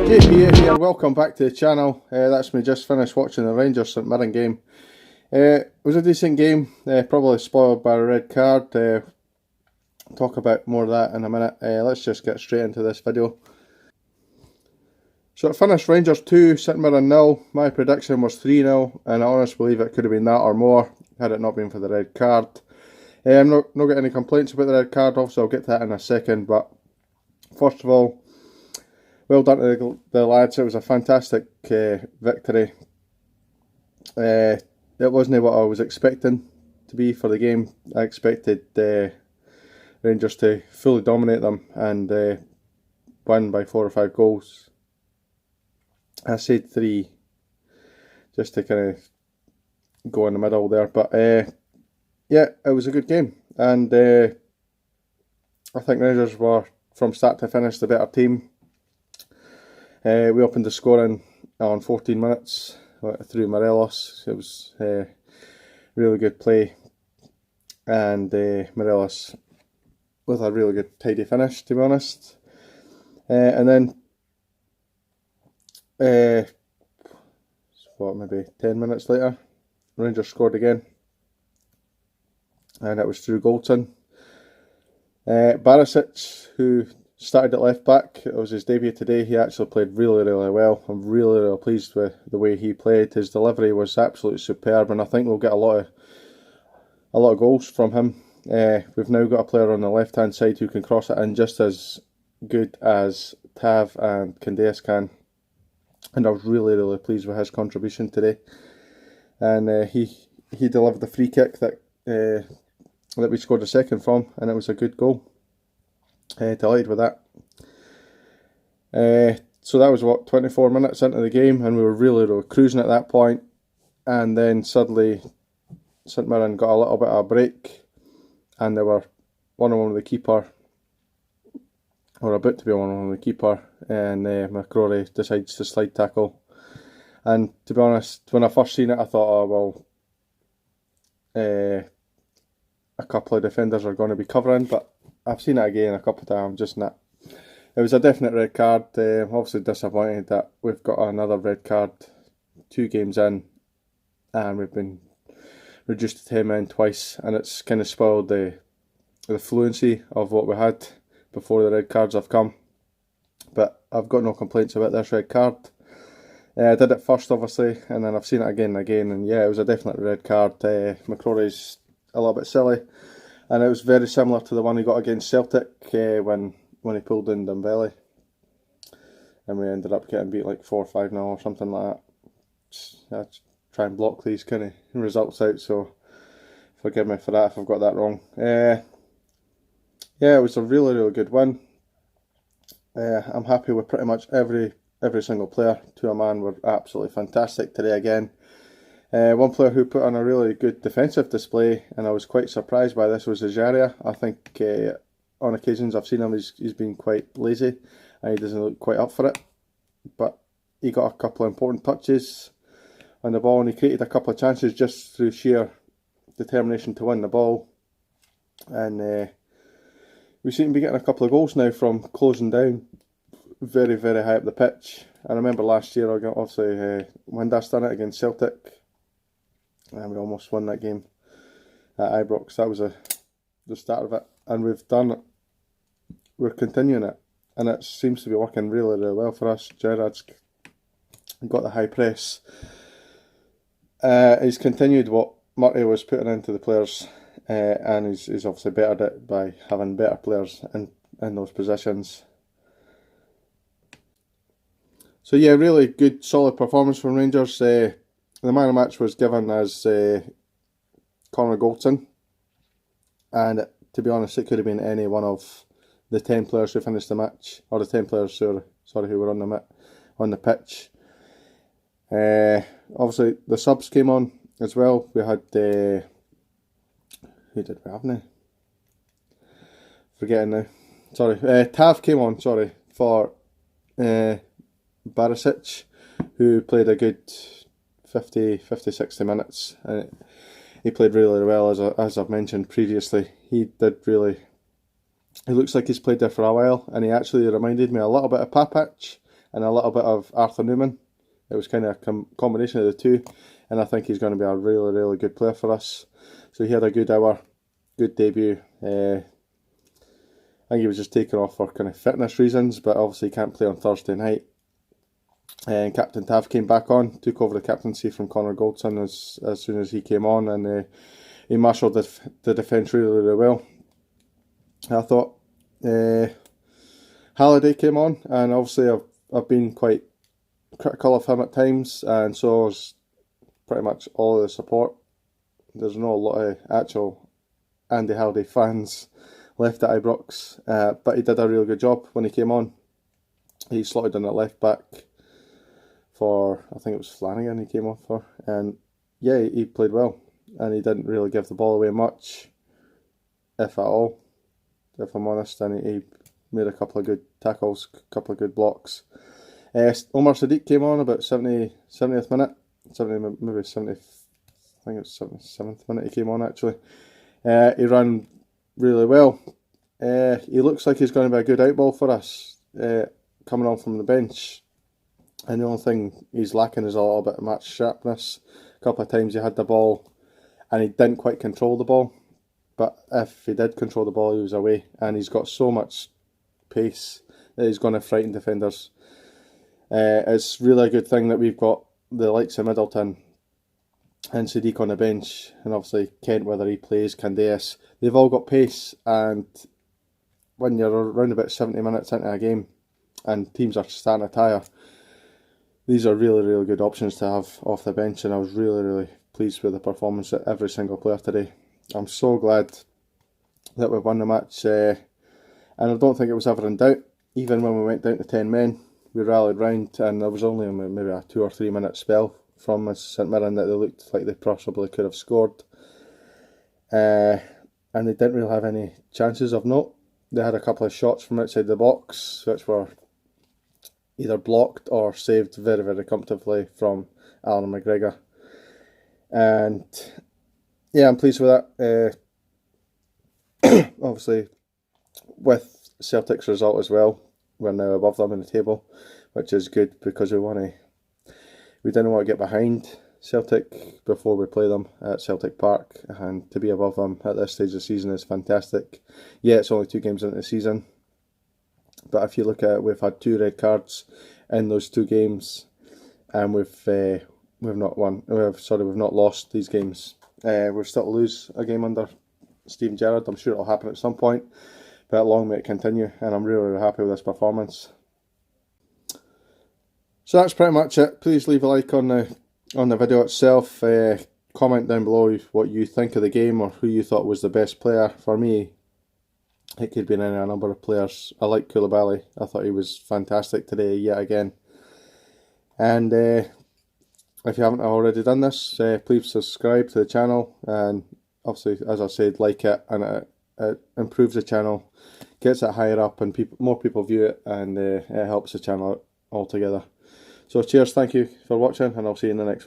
JP here, welcome back to the channel. That's me just finished watching the Rangers St Mirren game. It was a decent game, probably spoiled by a red card. Talk about more of that in a minute. Let's just get straight into this video. So it finished Rangers 2, St Mirren 0. My prediction was 3-0, and I honestly believe it could have been that or more had it not been for the red card. I'm not got any complaints about the red card, obviously I'll get to that in a second, but first of all, well done to the lads. It was a fantastic victory. It wasn't what I was expecting to be for the game. I expected Rangers to fully dominate them and win by 4 or 5 goals. I said 3 just to kind of go in the middle there, but yeah, it was a good game, and I think Rangers were from start to finish the better team. We opened the scoring on 14 minutes through Morelos. It was really good play, and Morelos with a really good tidy finish, to be honest. And then maybe 10 minutes later, Rangers scored again, and it was through Goldson. Barisic, who started at left back, it was his debut today. He actually played really well. I'm really pleased with the way he played. His delivery was absolutely superb, and I think we'll get a lot of goals from him. We've now got a player on the left hand side who can cross it in just as good as Tav and Candeas can, and I was really pleased with his contribution today. And he delivered the free kick that we scored a second from, and it was a good goal. Delighted with that. So that was 24 minutes into the game, and we were really cruising at that point. And then suddenly St Mirren got a little bit of a break, and they were 1-on-1 with the keeper, or about to be 1-on-1 with the keeper, and McCrory decides to slide tackle. And to be honest, when I first seen it, I thought, oh well, a couple of defenders are going to be covering, but I've seen it again a couple of times, just not. It was a definite red card. I'm obviously disappointed that we've got another red card 2 games in, and we've been reduced to 10 men twice, and it's kind of spoiled the fluency of what we had before the red cards have come. But I've got no complaints about this red card. I did it first, obviously, and then I've seen it again and again, and yeah, it was a definite red card. McCrory's a little bit silly, and it was very similar to the one he got against Celtic when he pulled in Dembele, and we ended up getting beat like 4-5-0 or something like that. I try and block these kind of results out, so forgive me for that if I've got that wrong. Yeah, it was a really good win. I'm happy with pretty much every single player to a man. Were absolutely fantastic today again. One player who put on a really good defensive display, and I was quite surprised by this, was Ajaria. I think on occasions I've seen him, he's been quite lazy and he doesn't look quite up for it, but he got a couple of important touches on the ball, and he created a couple of chances just through sheer determination to win the ball. And we seem to be getting a couple of goals now from closing down very high up the pitch. I remember last year, obviously Windass done it against Celtic, and we almost won that game at Ibrox. That was the start of it, and we've done it. We're continuing it, and it seems to be working really well for us. Gerrard's got the high press. He's continued what Murray was putting into the players, and he's obviously bettered it by having better players in those positions. So yeah, really good, solid performance from Rangers. The man of the match was given as Connor Goldson, and to be honest, it could have been any one of the 10 players who finished the match, or the 10 players who were on the pitch. Obviously the subs came on as well. We had who did we have now? Forgetting now. Sorry, Tav came on. Sorry, for Barisic, who played a good 50-60 minutes. He played really well, as I've mentioned previously. He did really He looks like he's played there for a while, and he actually reminded me a little bit of Papac and a little bit of Arthur Newman. It was kind of a combination of the two, and I think he's going to be a really, really good player for us. So he had a good hour, good debut. I think he was just taken off for kind of fitness reasons, but obviously he can't play on Thursday night. And Captain Tav came back on, took over the captaincy from Connor Goldson as soon as he came on, and he marshalled the defence really, really well. I thought Halliday came on, and obviously I've been quite critical of him at times, and so was pretty much all of the support. There's not a lot of actual Andy Halliday fans left at Ibrox, but he did a really good job when he came on. He slotted in at left back for, I think it was Flanagan he came off for, and yeah, he played well, and he didn't really give the ball away much, if at all, if I'm honest, and he made a couple of good tackles, a couple of good blocks. Omar Sadiq came on about 70th minute, maybe 70th, I think it was 77th minute he came on actually. He ran really well. He looks like he's going to be a good outball for us, coming on from the bench. And the only thing he's lacking is a little bit of match sharpness. A couple of times he had the ball and he didn't quite control the ball. But if he did control the ball, he was away. And he's got so much pace that he's going to frighten defenders. It's really a good thing that we've got the likes of Middleton and Sadiq on the bench. And obviously Kent, whether he plays, Candeas. They've all got pace. And when you're around about 70 minutes into a game and teams are starting to tire, these are really, really good options to have off the bench, and I was really, really pleased with the performance of every single player today. I'm so glad that we won the match, and I don't think it was ever in doubt. Even when we went down to 10 men, we rallied round, and there was only maybe a 2 or 3 minute spell from St Mirren that they looked like they possibly could have scored. And they didn't really have any chances of note. They had a couple of shots from outside the box, which were either blocked or saved very, very comfortably from Alan McGregor. And yeah, I'm pleased with that. Obviously, with Celtic's result as well, we're now above them in the table, which is good because we didn't want to get behind Celtic before we play them at Celtic Park, and to be above them at this stage of the season is fantastic. Yeah, it's only 2 games into the season, but if you look at it, we've had 2 red cards in those 2 games, and we've not lost these games. We're still to lose a game under Steven Gerrard. I'm sure it'll happen at some point, but long may it continue, and I'm really, really happy with this performance. So that's pretty much it. Please leave a like on the video itself. Comment down below what you think of the game, or who you thought was the best player. For me, it could be any number of players. I like Koulibaly. I thought he was fantastic today yet again. And if you haven't already done this, please subscribe to the channel. And obviously, as I said, like it, and it improves the channel, gets it higher up, and more people view it, and it helps the channel altogether. So cheers, thank you for watching, and I'll see you in the next one.